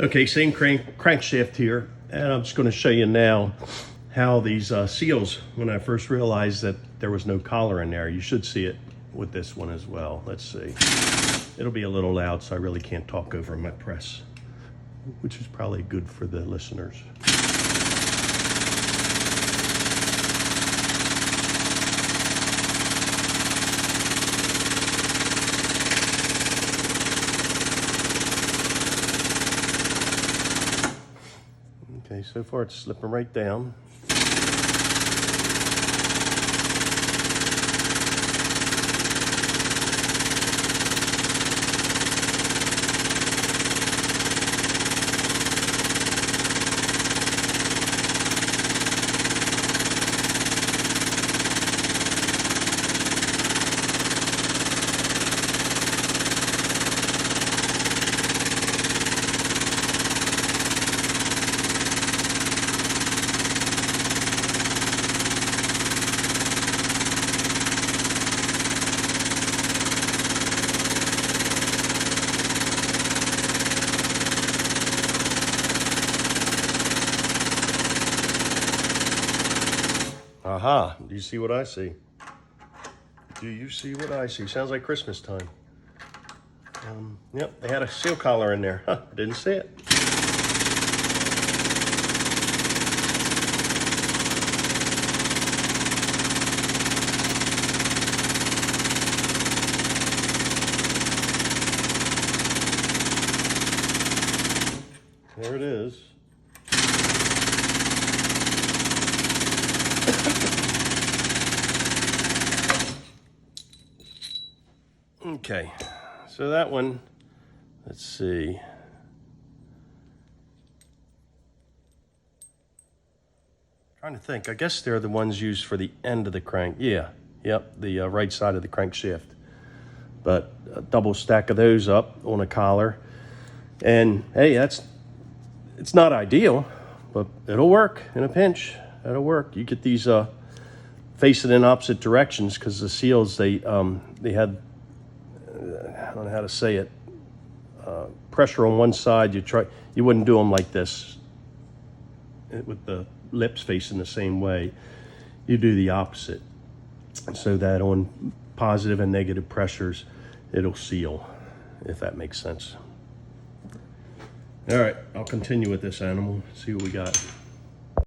Okay, same crankshaft here, and I'm just going to show you now how these seals, when I first realized that there was no collar in there, you should see it with this one as well. Let's see. It'll be a little loud, so I really can't talk over my press, which is probably good for the listeners. Okay, so far it's slipping right down. Aha, do you see what I see? Do you see what I see? Sounds like Christmas time. Yep, they had a seal collar in there. Huh, didn't see it. There it is. Okay, so that one, let's see. Trying to think, I guess they're the ones used for the end of the crank. Yeah, yep, the right side of the crankshaft. But a double stack of those up on a collar. And hey, it's not ideal, but it'll work in a pinch. It'll work. You get these facing in opposite directions because the seals, they had, I don't know how to say it, pressure on one side. You wouldn't do them like this with the lips facing the same way. You do the opposite, so that on positive and negative pressures it'll seal, if that makes sense. All right, I'll continue with this animal, see what we got.